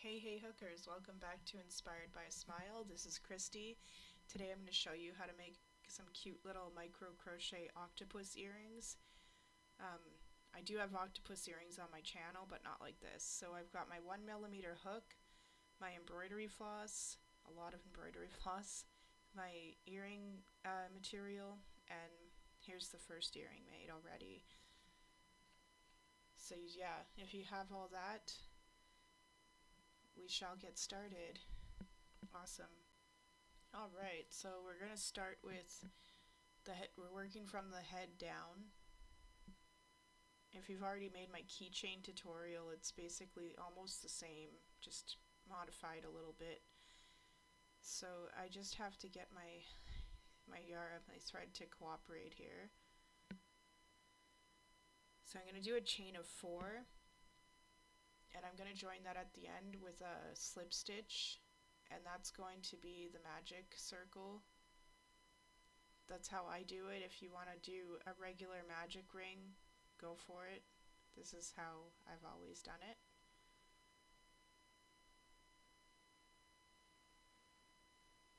Hey hookers, welcome back to Inspired by a Smile. This is Christy. Today I'm going to show you how to make some cute little micro crochet octopus earrings. I do have octopus earrings on my channel, but not like this. So I've got my 1mm hook, my embroidery floss, a lot of embroidery floss, my earring material, and here's the first earring made already. So yeah, if you have all that, we shall get started. Awesome. Alright, so we're going to start with the head. We're working from the head down. If you've already made my keychain tutorial, it's basically almost the same, just modified a little bit. So I just have to get my thread to cooperate here. So I'm going to do a chain of 4, and I'm going to join that at the end with a slip stitch, and that's going to be the magic circle. That's how I do it. If you want to do a regular magic ring, go for it. This is how I've always done it.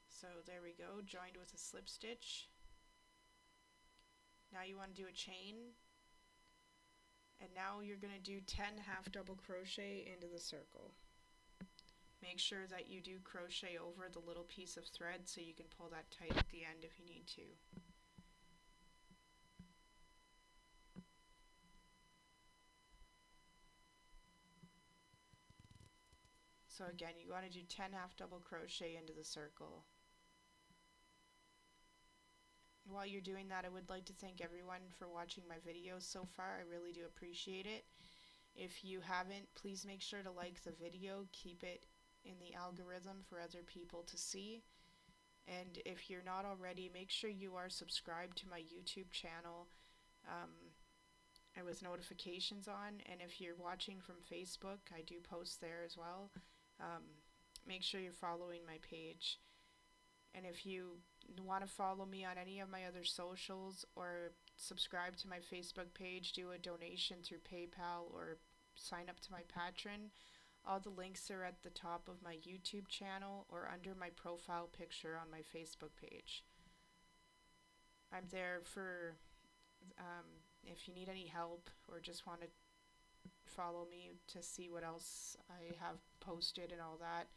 So there we go, joined with a slip stitch. Now you want to do a chain, and now you're going to do 10 half double crochet into the circle. Make sure that you do crochet over the little piece of thread so you can pull that tight at the end if you need to. So again, you want to do 10 half double crochet into the circle. While you're doing that, I would like to thank everyone for watching my videos so far. I really do appreciate it. If you haven't, please make sure to like the video, keep it in the algorithm for other people to see. And if you're not already, make sure you are subscribed to my YouTube channel with notifications on. And if you're watching from Facebook, I do post there as well. Make sure you're following my page. And if you want to follow me on any of my other socials or subscribe to my Facebook page, do a donation through PayPal or sign up to my Patreon, all the links are at the top of my YouTube channel or under my profile picture on my Facebook page. I'm there for if you need any help or just want to follow me to see what else I have posted and all that.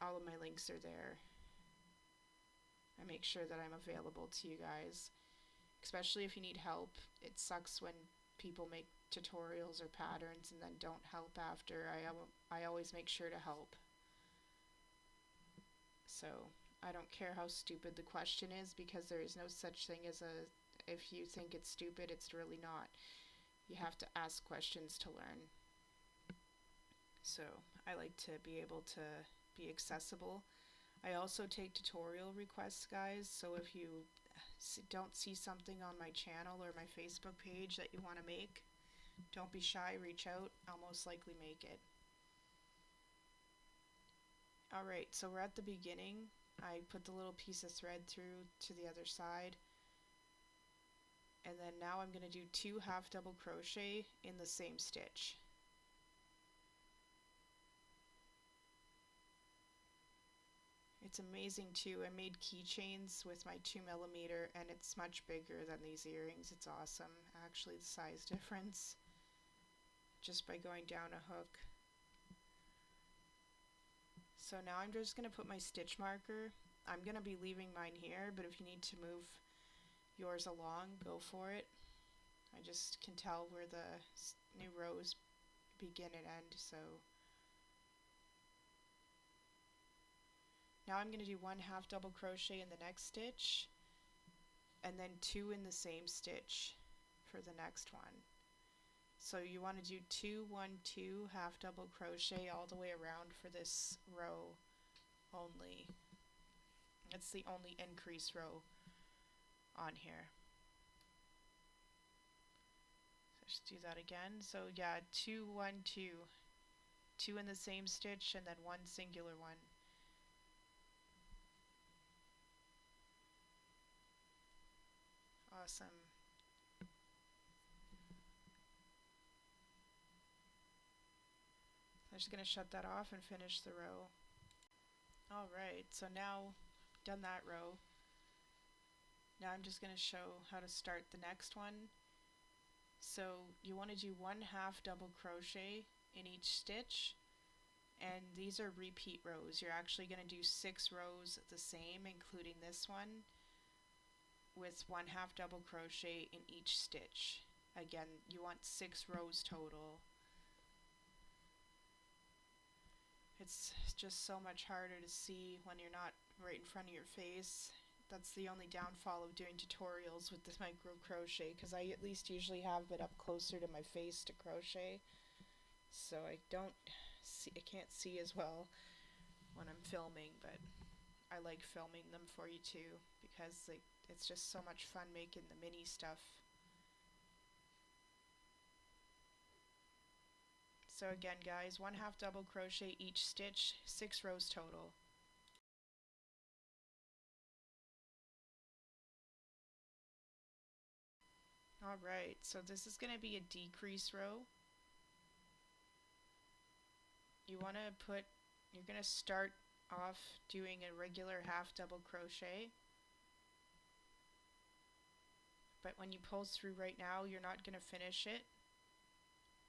All of my links are there. I make sure that I'm available to you guys, especially if you need help. It sucks when people make tutorials or patterns and then don't help after. I always make sure to help. So I don't care how stupid the question is, because there is no such thing as if you think it's stupid, it's really not. You have to ask questions to learn. So I like to be able to be accessible. I also take tutorial requests, guys, so if you don't see something on my channel or my Facebook page that you want to make, don't be shy, reach out. I'll most likely make it. Alright, so we're at the beginning. I put the little piece of thread through to the other side, and then now I'm going to do 2 half double crochet in the same stitch. It's amazing too. I made keychains with my 2mm, and it's much bigger than these earrings. It's awesome. Actually, the size difference just by going down a hook. So now I'm just going to put my stitch marker. I'm going to be leaving mine here, but if you need to move yours along, go for it. I just can tell where the new rows begin and end, so now I'm going to do 1 half double crochet in the next stitch, and then 2 in the same stitch for the next one. So you want to do 2, 1, 2 half double crochet all the way around for this row only. It's the only increase row on here. So just do that again. So yeah, 2, 1, 2. 2 in the same stitch and then 1 singular one. Awesome. just going to shut that off and finish the row. Alright, so now done that row. Now I'm just going to show how to start the next one. So you want to do 1/2 double crochet in each stitch, and these are repeat rows. You're actually going to do 6 rows the same, including this one, with 1/2 double crochet in each stitch. Again, you want 6 rows total. It's just so much harder to see when you're not right in front of your face. That's the only downfall of doing tutorials with this micro crochet, because I at least usually have it up closer to my face to crochet, so I can't see as well when I'm filming, but I like filming them for you too, because it's just so much fun making the mini stuff. So again guys, 1/2 double crochet each stitch, 6 rows total. Alright, so this is going to be a decrease row. You're going to start off doing a regular 1/2 double crochet. But when you pull through right now, you're not going to finish it.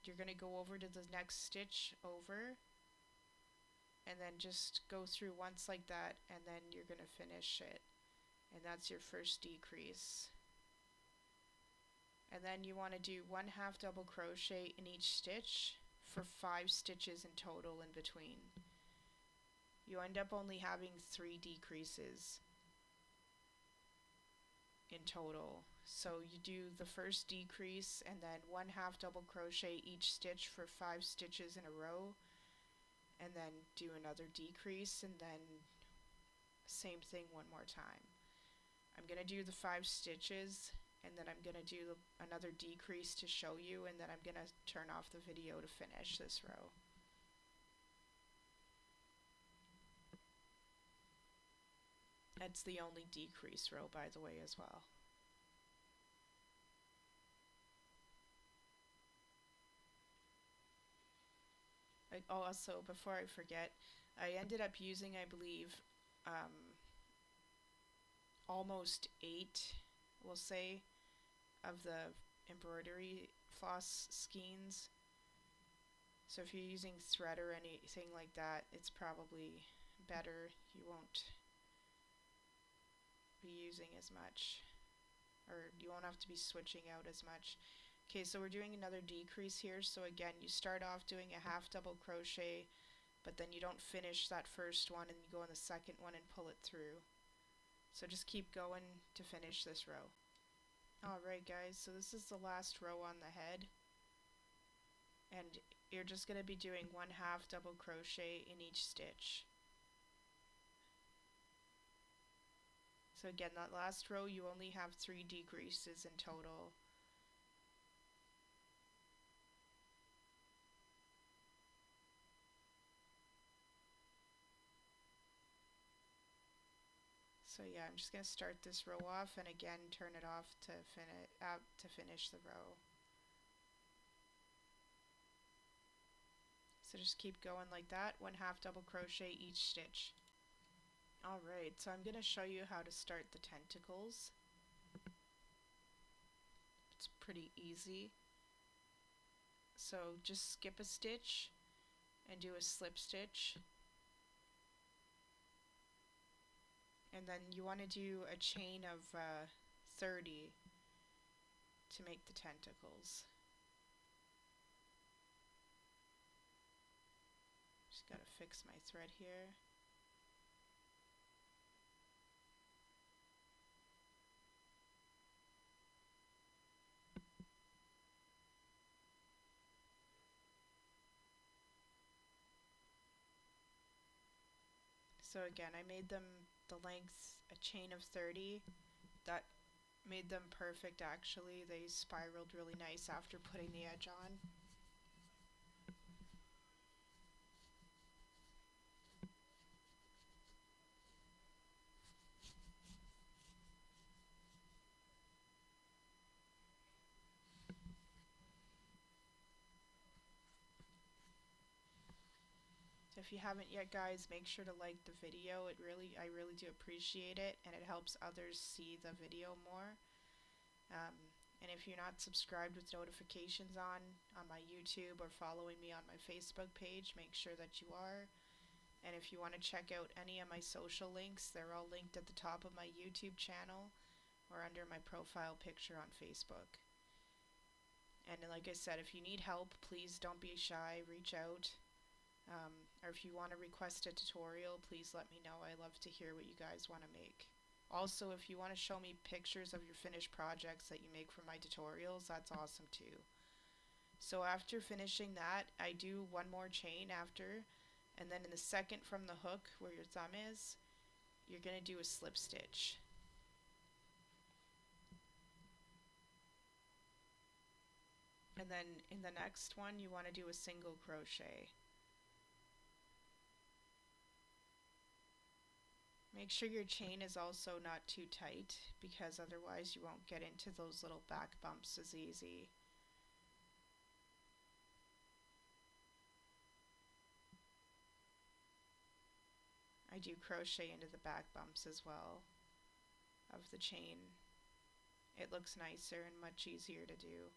You're going to go over to the next stitch over, and then just go through once like that, and then you're going to finish it. And that's your first decrease. And then you want to do 1/2 double crochet in each stitch for 5 stitches in total in between. You end up only having 3 decreases in total. So you do the first decrease and then 1/2 double crochet each stitch for 5 stitches in a row, and then do another decrease, and then same thing one more time. I'm going to do the 5 stitches, and then I'm going to do another decrease to show you, and then I'm going to turn off the video to finish this row. That's the only decrease row, by the way, as well. Also, before I forget, I ended up using, I believe, almost 8, we'll say, of the embroidery floss skeins. So if you're using thread or anything like that, it's probably better. You won't be using as much, or you won't have to be switching out as much. Okay, so we're doing another decrease here. So again, you start off doing a 1/2 double crochet, but then you don't finish that first one, and you go on the second one and pull it through. So just keep going to finish this row. Alright guys, so this is the last row on the head, and you're just going to be doing 1/2 double crochet in each stitch. So again, that last row you only have 3 decreases in total. So yeah, I'm just going to start this row off and again turn it off to finish the row. So just keep going like that, 1/2 double crochet each stitch. Alright, so I'm going to show you how to start the tentacles. It's pretty easy. So just skip a stitch and do a slip stitch. And then you want to do a chain of 30 to make the tentacles. Just gotta fix my thread here. So again, I made them the length a chain of 30. That made them perfect actually. They spiraled really nice after putting the edge on. If you haven't yet, guys, make sure to like the video. I really do appreciate it, and it helps others see the video more. Um, and if you're not subscribed with notifications on my YouTube or following me on my Facebook page, make sure that you are. And if you want to check out any of my social links, they're all linked at the top of my YouTube channel or under my profile picture on Facebook. And like I said, if you need help, please don't be shy, reach out. Or if you want to request a tutorial, please let me know. I love to hear what you guys want to make. Also, if you want to show me pictures of your finished projects that you make for my tutorials, that's awesome too. So after finishing that, I do one more chain after, and then in the second from the hook where your thumb is, you're going to do a slip stitch. And then in the next one, you want to do a single crochet. Make sure your chain is also not too tight, because otherwise you won't get into those little back bumps as easy. I do crochet into the back bumps as well of the chain. It looks nicer and much easier to do.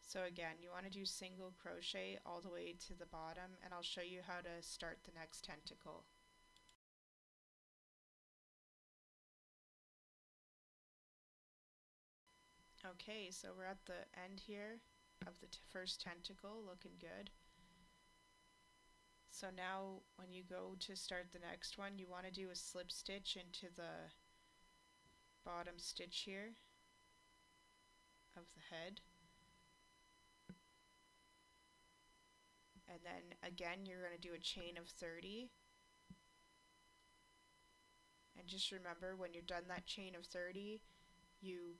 So again, you want to do single crochet all the way to the bottom, and I'll show you how to start the next tentacle. Okay, so we're at the end here of the first tentacle, looking good. So now when you go to start the next one, you want to do a slip stitch into the bottom stitch here of the head. And then again, you're going to do a chain of 30. And just remember, when you're done that chain of 30, you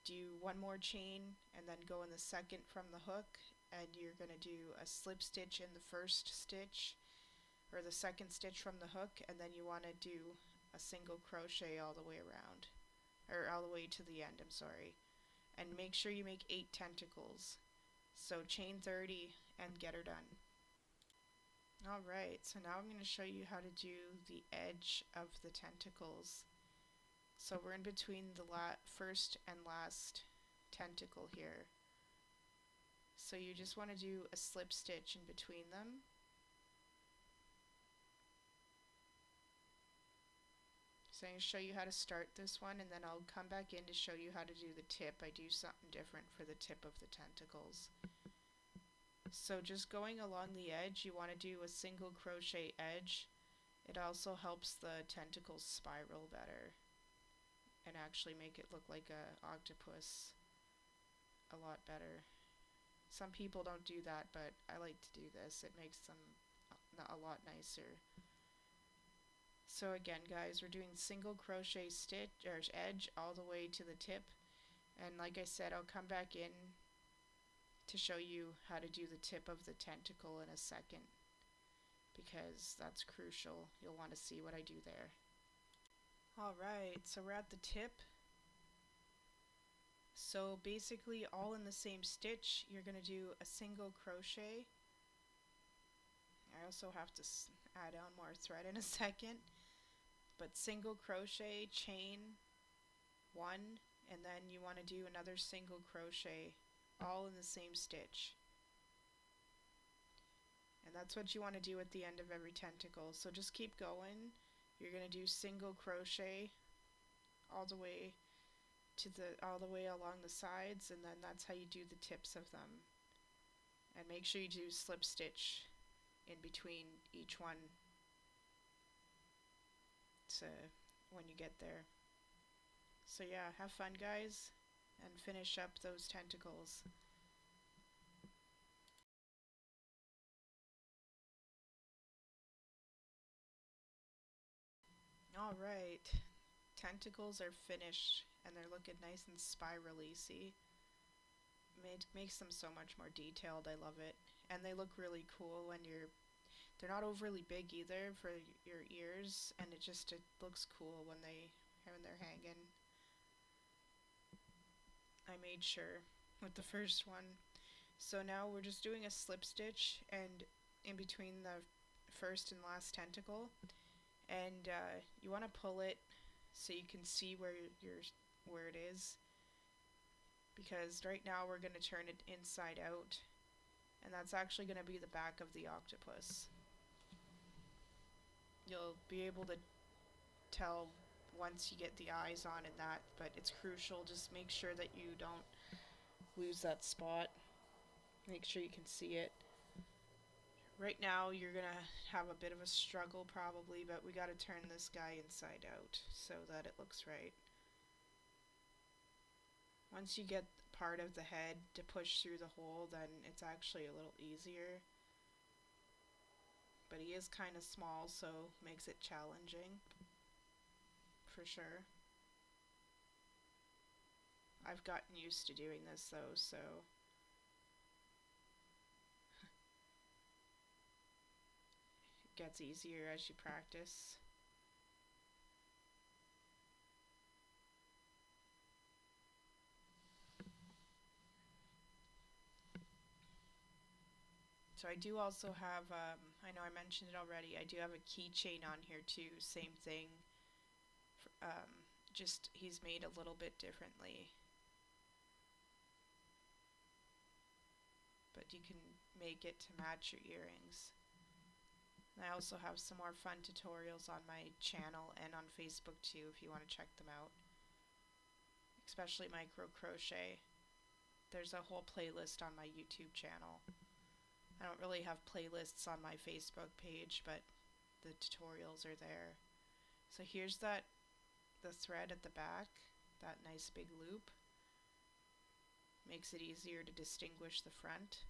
do one more chain and then go in the second from the hook, and you're going to do a slip stitch in the first stitch or the second stitch from the hook, and then you want to do a single crochet all the way around, or all the way to the end, I'm sorry. And make sure you make 8 tentacles. So chain 30 and get her done. Alright, so now I'm going to show you how to do the edge of the tentacles. So we're in between the first and last tentacle here. So you just want to do a slip stitch in between them. So I'm going to show you how to start this one, and then I'll come back in to show you how to do the tip. I do something different for the tip of the tentacles. So just going along the edge, you want to do a single crochet edge. It also helps the tentacles spiral better and actually make it look like a octopus a lot better. Some people don't do that, but I like to do this. It makes them a lot nicer. So again, guys, we're doing single crochet stitch or edge all the way to the tip, and like I said, I'll come back in to show you how to do the tip of the tentacle in a second, because that's crucial. You'll want to see what I do there. Alright, so we're at the tip. So basically all in the same stitch, you're going to do a single crochet. I also have to add on more thread in a second. But single crochet, chain 1, and then you want to do another single crochet all in the same stitch. And that's what you want to do at the end of every tentacle. So just keep going. You're going to do single crochet all the way along the sides, and then that's how you do the tips of them. And make sure you do slip stitch in between each one when you get there. So yeah, have fun, guys, and finish up those tentacles. Alright, tentacles are finished, and they're looking nice and spirally, see? It makes them so much more detailed. I love it. And they look really cool when they're not overly big either for your ears, and it looks cool when they're hanging. I made sure with the first one. So now we're just doing a slip stitch, and in between the first and last tentacle, and you want to pull it so you can see where it is, because right now we're going to turn it inside out, and that's actually going to be the back of the octopus. You'll be able to tell once you get the eyes on and that, but it's crucial. Just make sure that you don't lose that spot. Make sure you can see it. Right now you're gonna have a bit of a struggle probably, but we gotta turn this guy inside out so that it looks right. Once you get part of the head to push through the hole, then it's actually a little easier. But he is kind of small, so makes it challenging for sure. I've gotten used to doing this though, so it gets easier as you practice. So I do also have, I know I mentioned it already, I do have a keychain on here too, same thing. Just he's made a little bit differently. But you can make it to match your earrings. And I also have some more fun tutorials on my channel and on Facebook too if you want to check them out. Especially micro crochet. There's a whole playlist on my YouTube channel. I don't really have playlists on my Facebook page, but the tutorials are there. So here's the thread at the back, that nice big loop. Makes it easier to distinguish the front.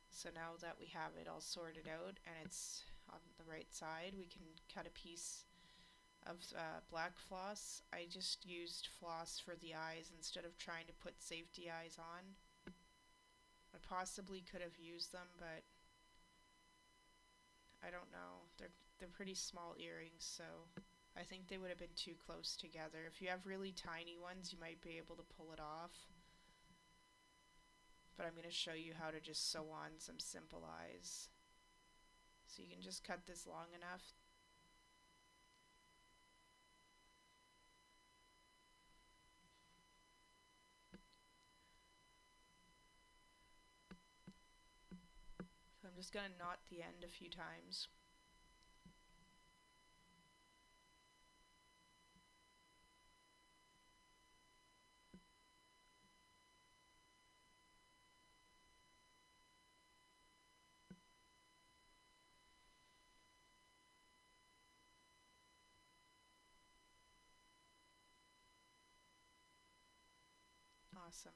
So now that we have it all sorted out and it's on the right side, we can cut a piece of black floss. I just used floss for the eyes instead of trying to put safety eyes on. I possibly could have used them, but I don't know. They're pretty small earrings, so I think they would have been too close together. If you have really tiny ones, you might be able to pull it off. But I'm going to show you how to just sew on some simple eyes. So you can just cut this long enough. So I'm just going to knot the end a few times. Awesome.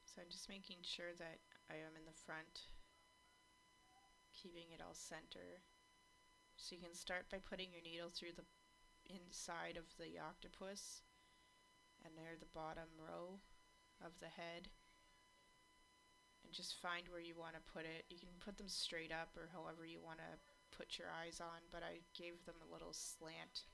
So I'm just making sure that I am in the front, keeping it all center. So you can start by putting your needle through the inside of the octopus and near the bottom row of the head, and just find where you want to put it. You can put them straight up or however you want to put your eyes on, but I gave them a little slant.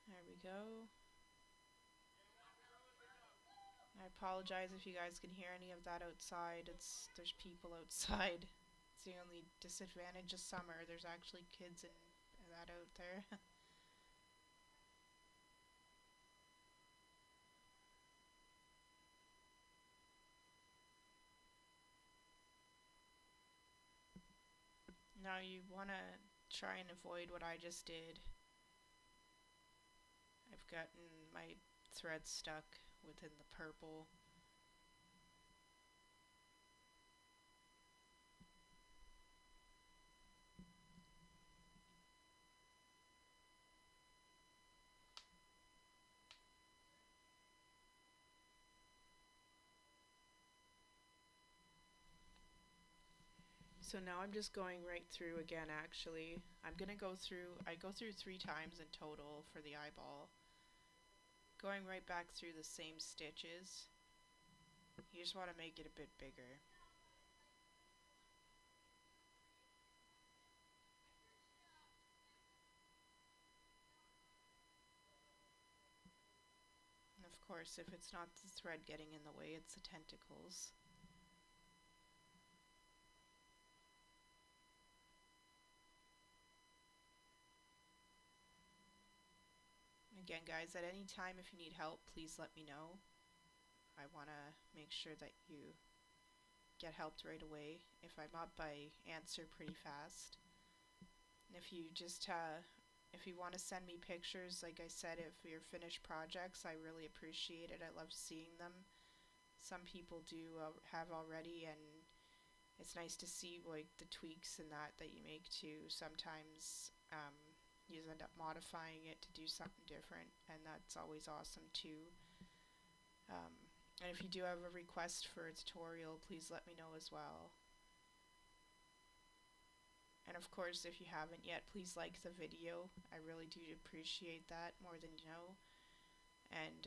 There we go. I apologize if you guys can hear any of that outside. There's people outside. It's the only disadvantage of summer. There's actually kids and that out there. Now you want to try and avoid what I just did. I've gotten my thread stuck within the purple. So now I'm just going right through again actually. I go through 3 times in total for the eyeball. Going right back through the same stitches. You just want to make it a bit bigger. And of course, if it's not the thread getting in the way, it's the tentacles. Again, guys, at any time if you need help, please let me know. I want to make sure that you get helped right away. If I'm up, I answer pretty fast. And if you want to send me pictures, like I said, if your finished projects, I really appreciate it. I love seeing them. Some people do have already, and it's nice to see like the tweaks and that you make too. Sometimes you end up modifying it to do something different, and that's always awesome too. Um, and if you do have a request for a tutorial, please let me know as well. And of course, if you haven't yet, please like the video. I really do appreciate that more than you know. And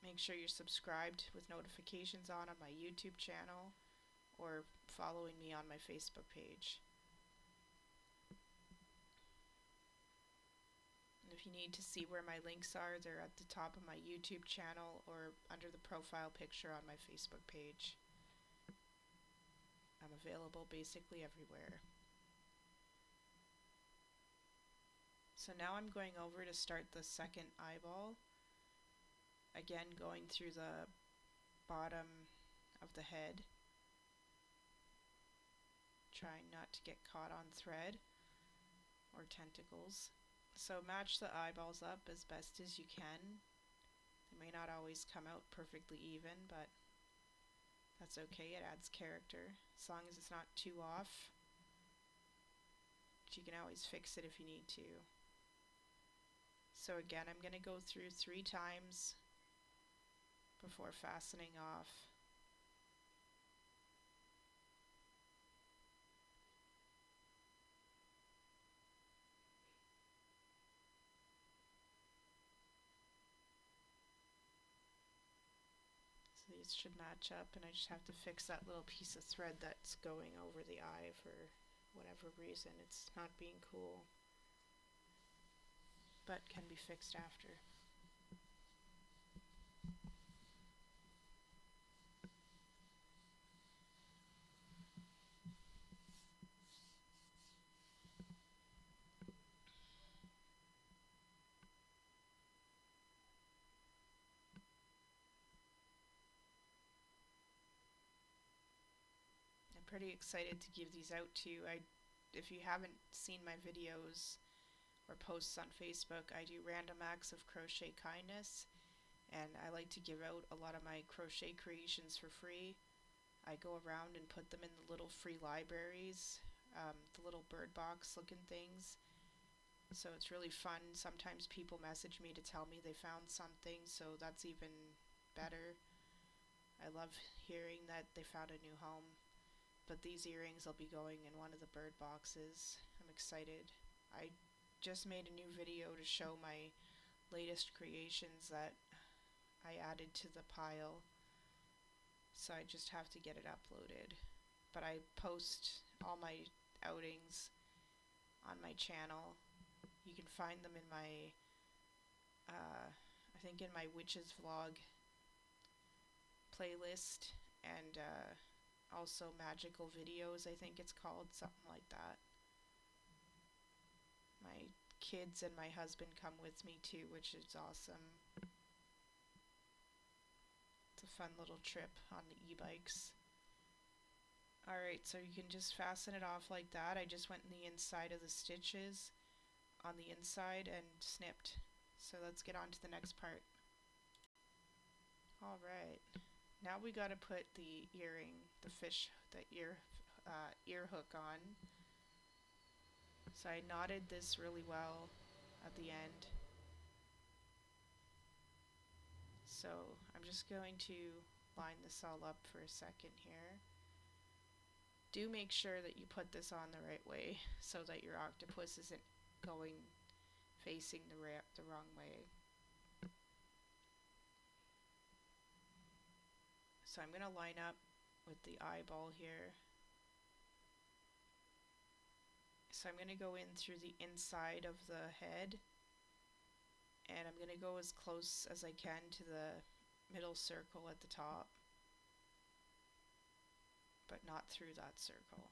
make sure you're subscribed with notifications on my YouTube channel or following me on my Facebook page. And if you need to see where my links are, they're at the top of my YouTube channel or under the profile picture on my Facebook page. I'm available basically everywhere. So now I'm going over to start the second eyeball. Again, going through the bottom of the head, trying not to get caught on thread or tentacles. So match the eyeballs up as best as you can. They may not always come out perfectly even, but that's okay, it adds character, as long as it's not too off. But you can always fix it if you need to. So again, I'm going to go through 3 times before fastening off. So these should match up, and I just have to fix that little piece of thread that's going over the eye for whatever reason. It's not being cool, but can be fixed after. I'm pretty excited to give these out to you. If you haven't seen my videos or posts on Facebook, I do random acts of crochet kindness, and I like to give out a lot of my crochet creations for free. I go around and put them in the little free libraries, the little bird box looking things. So it's really fun. Sometimes people message me to tell me they found something, so that's even better. I love hearing that they found a new home. But these earrings will be going in one of the bird boxes. I'm excited. I just made a new video to show my latest creations that I added to the pile. So I just have to get it uploaded. But I post all my outings on my channel. You can find them in my, I think in my Witches Vlog playlist, and also Magical Videos, I think it's called, something like that. My kids and my husband come with me too, which is awesome. It's a fun little trip on the e-bikes. Alright, so you can just fasten it off like that. I just went in the inside of the stitches on the inside and snipped. So let's get on to the next part. Alright, now we gotta put the earring, the ear hook on. So I knotted this really well at the end. So I'm just going to line this all up for a second here. Do make sure that you put this on the right way so that your octopus isn't going facing the wrong way. So I'm going to line up with the eyeball here. So I'm going to go in through the inside of the head, and I'm going to go as close as I can to the middle circle at the top, but not through that circle.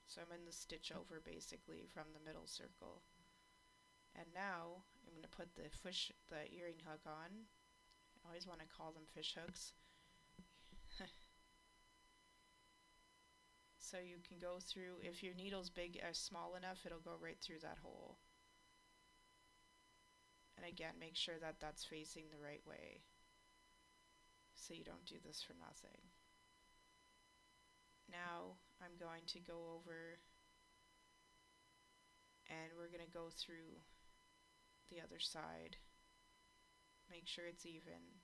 So I'm in the stitch over basically from the middle circle. And now I'm going to put the earring hook on. I always want to call them fish hooks. So you can go through, if your needle's small enough, it'll go right through that hole. And again, make sure that that's facing the right way, so you don't do this for nothing. Now I'm going to go over, and we're going to go through the other side. Make sure it's even.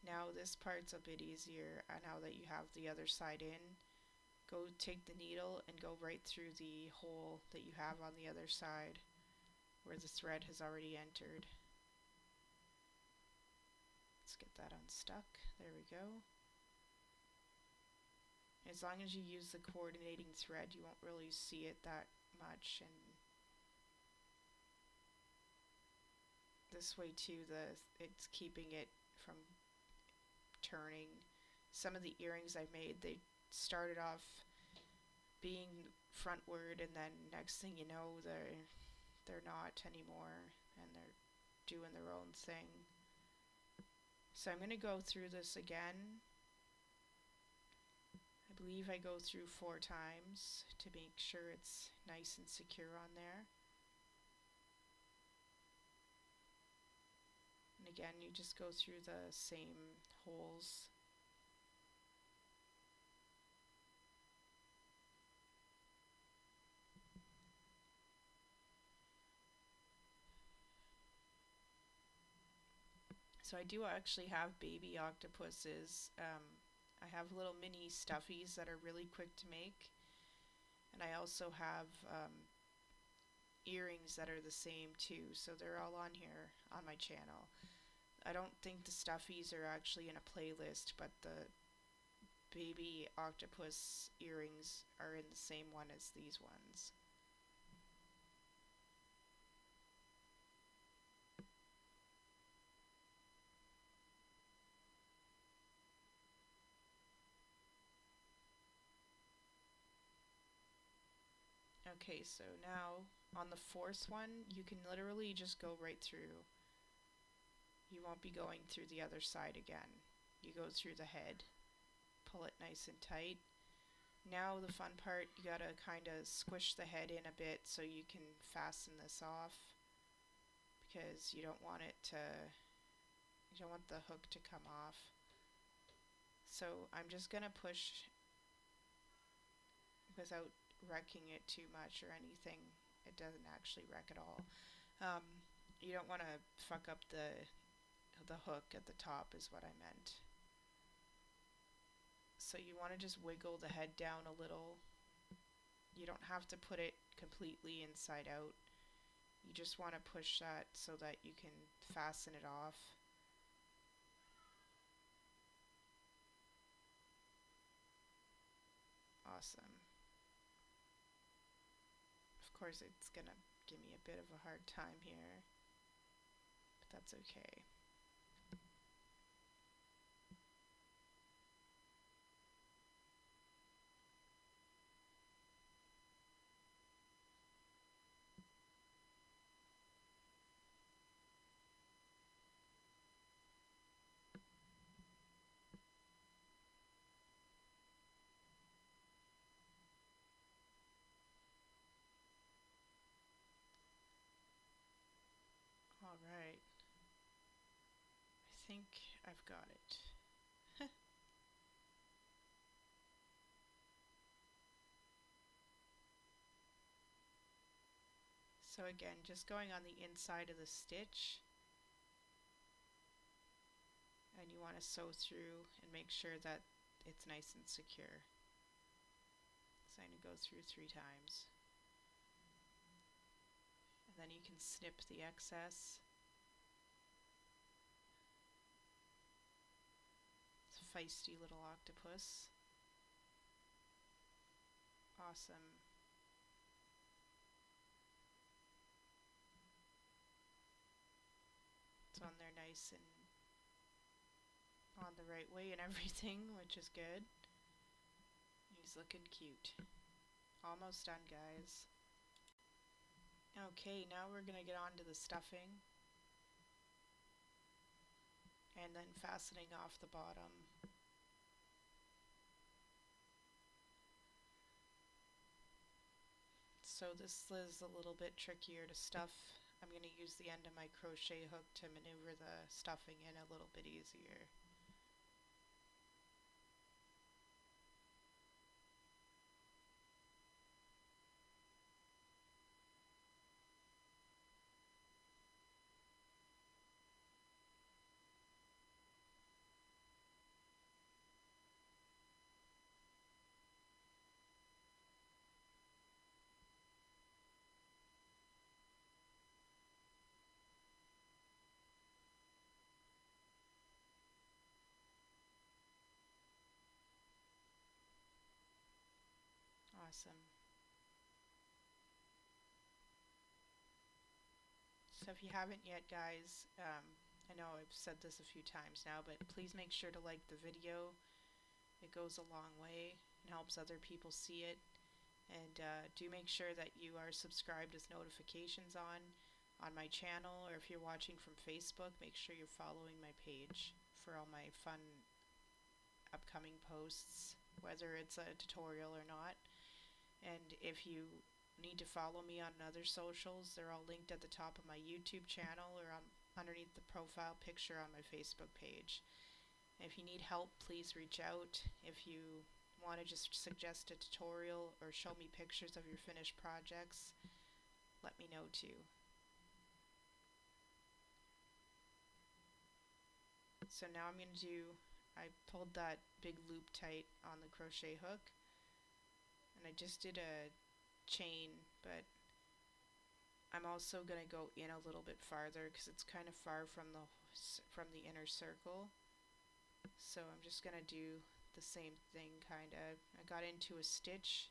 Now this part's a bit easier, now that you have the other side in. Go take the needle and go right through the hole that you have on the other side where the thread has already entered. Let's get that unstuck. There we go. As long as you use the coordinating thread, you won't really see it that much. And this way too, it's keeping it from turning. Some of the earrings I made, they started off being frontward, and then next thing you know, they're not anymore, and they're doing their own thing. So I'm going to go through this again. I believe I go through 4 times to make sure it's nice and secure on there. And again, you just go through the same holes. So I do actually have baby octopuses. I have little mini stuffies that are really quick to make. And I also have earrings that are the same too. So they're all on here on my channel. I don't think the stuffies are actually in a playlist, but the baby octopus earrings are in the same one as these ones. Okay, so now on the 4th one, you can literally just go right through. You won't be going through the other side again. You go through the head, pull it nice and tight. Now the fun part, you gotta kind of squish the head in a bit so you can fasten this off, because you don't want the hook to come off. So I'm just gonna push without wrecking it too much or anything. It doesn't actually wreck at all. You don't want to fuck up the hook at the top is what I meant. So you want to just wiggle the head down a little. You don't have to put it completely inside out. You just want to push that so that you can fasten it off. Awesome. Of course, it's gonna give me a bit of a hard time here, but that's okay. All right. I think I've got it. So again, just going on the inside of the stitch, and you want to sew through and make sure that it's nice and secure. So I'm going to go through 3 times. And then you can snip the excess. It's a feisty little octopus. Awesome. It's on there nice and on the right way and everything, which is good. He's looking cute. Almost done, guys. Okay, now we're going to get on to the stuffing. And then fastening off the bottom. So this is a little bit trickier to stuff. I'm going to use the end of my crochet hook to maneuver the stuffing in a little bit easier. Awesome. So if you haven't yet, guys, I know I've said this a few times now, but please make sure to like the video. It goes a long way and helps other people see it. And do make sure that you are subscribed with notifications on my channel, or if you're watching from Facebook, make sure you're following my page for all my fun upcoming posts, whether it's a tutorial or not. And if you need to follow me on other socials, they're all linked at the top of my YouTube channel or underneath the profile picture on my Facebook page. And if you need help, please reach out. If you want to just suggest a tutorial or show me pictures of your finished projects, let me know too. So now I'm going to I pulled that big loop tight on the crochet hook, and I just did a chain, but I'm also going to go in a little bit farther because it's kind of far from the inner circle. So I'm just going to do the same thing, kind of. I got into a stitch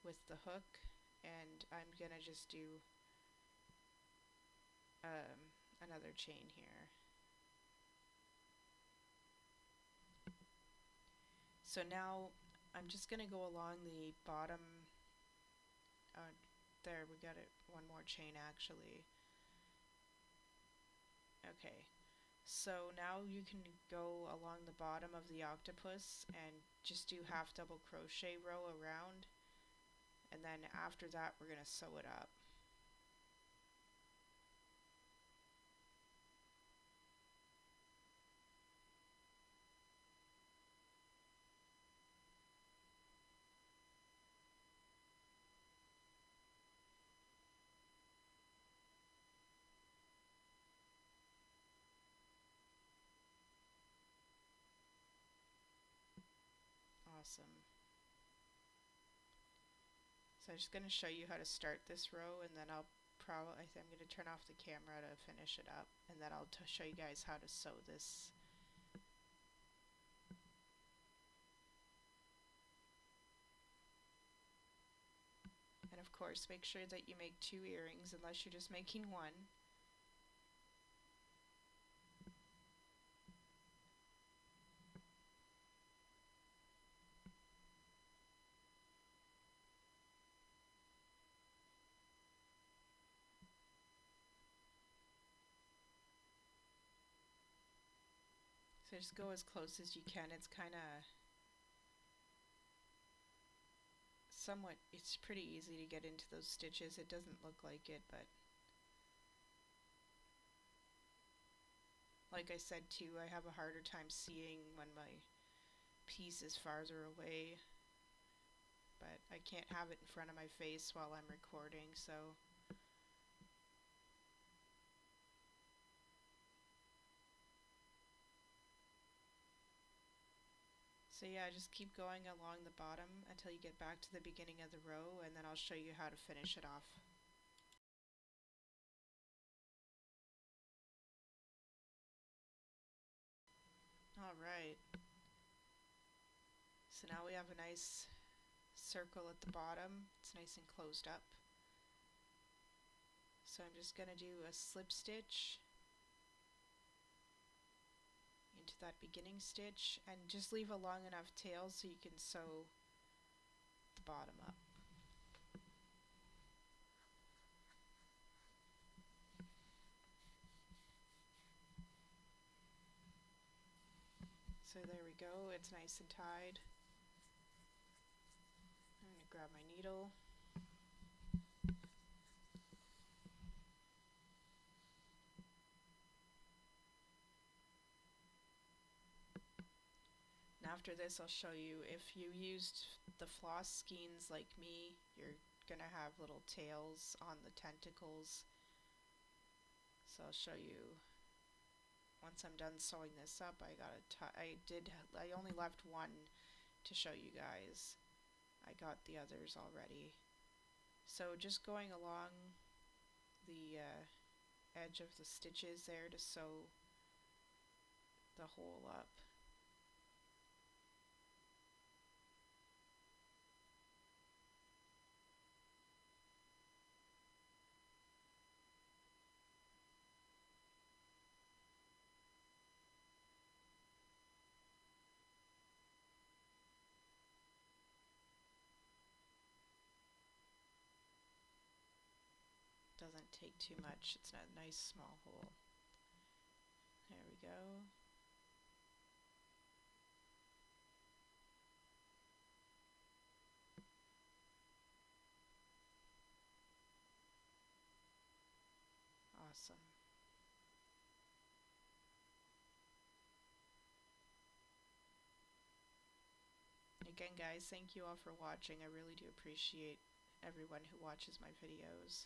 with the hook, and I'm going to just do another chain here. So now I'm just going to go along the bottom. There, we got it. One more chain actually. Okay, so now you can go along the bottom of the octopus and just do half double crochet row around, and then after that we're going to sew it up. Awesome. So I'm just going to show you how to start this row, and then I'm going to turn off the camera to finish it up, and then I'll show you guys how to sew this. And of course, make sure that you make 2 earrings unless you're just making 1. So just go as close as you can. It's kind of it's pretty easy to get into those stitches. It doesn't look like it, but like I said too, I have a harder time seeing when my piece is farther away, but I can't have it in front of my face while I'm recording, so So yeah, just keep going along the bottom until you get back to the beginning of the row, and then I'll show you how to finish it off. Alright, so now we have a nice circle at the bottom. It's nice and closed up. So I'm just going to do a slip stitch into that beginning stitch and just leave a long enough tail so you can sew the bottom up. So there we go, it's nice and tied. I'm going to grab my needle. And after this I'll show you, if you used the floss skeins like me, you're going to have little tails on the tentacles. So I'll show you once I'm done sewing this up. I only left one to show you guys. I got the others already. So just going along the edge of the stitches there to sew the hole up. Doesn't take too much, it's a nice small hole. There we go. Awesome. Again guys, thank you all for watching. I really do appreciate everyone who watches my videos.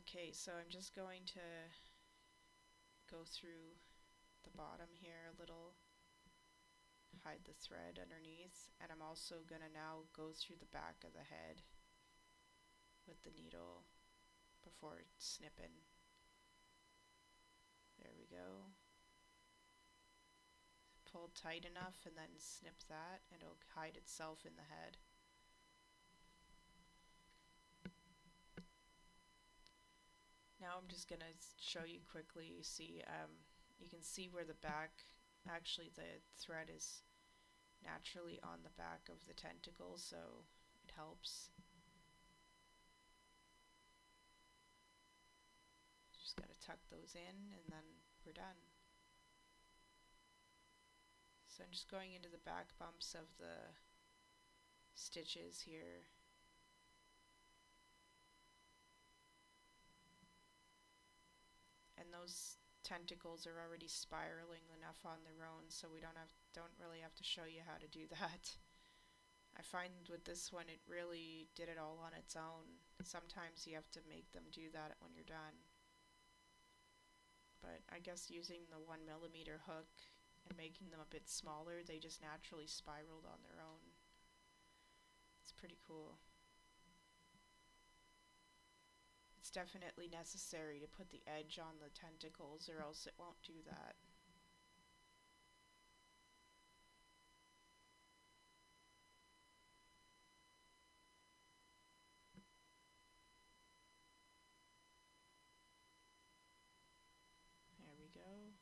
Okay, so I'm just going to go through the bottom here a little, hide the thread underneath, and I'm also going to now go through the back of the head with the needle before snipping. There we go. Pull tight enough and then snip that, and it'll hide itself in the head. Now I'm just going to show you quickly. You can see where the back, actually the thread is naturally on the back of the tentacle, so it helps. Just got to tuck those in and then we're done. So I'm just going into the back bumps of the stitches here. And those tentacles are already spiraling enough on their own, so we don't really have to show you how to do that. I find with this one it really did it all on its own. Sometimes you have to make them do that when you're done. But I guess using the 1mm hook and making them a bit smaller, they just naturally spiraled on their own. It's pretty cool. It's definitely necessary to put the edge on the tentacles or else it won't do that. There we go.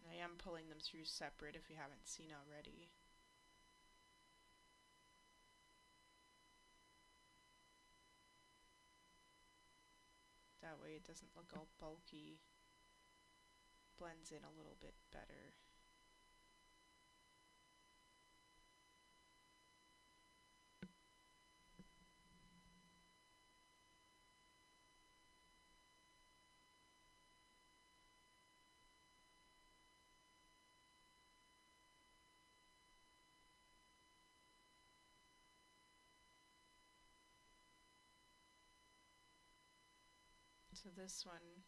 I am pulling them through separate if you haven't seen already. That way it doesn't look all bulky. Blends in a little bit better. So this one,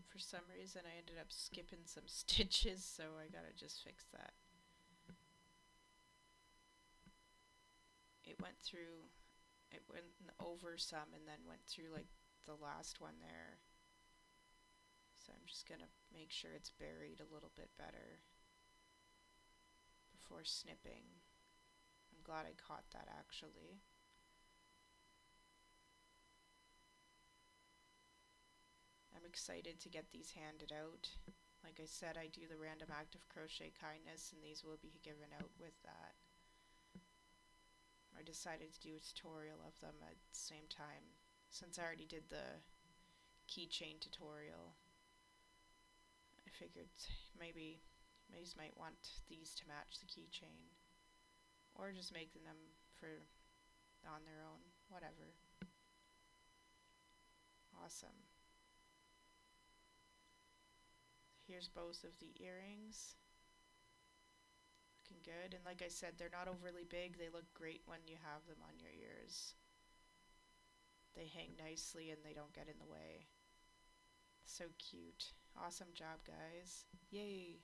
For some reason I ended up skipping some stitches, so I gotta just fix that. It went through, it went over some and then went through like the last one there. So I'm just gonna make sure it's buried a little bit better before snipping. I'm glad I caught that actually. I'm excited to get these handed out. Like I said, I do the random act of crochet kindness, and these will be given out with that. I decided to do a tutorial of them at the same time, since I already did the keychain tutorial. I figured maybe you might want these to match the keychain, or just make them for on their own, whatever. Awesome. Here's both of the earrings. Looking good, and like I said, they're not overly big. They look great when you have them on your ears. They hang nicely and they don't get in the way. So cute. Awesome job, guys. Yay!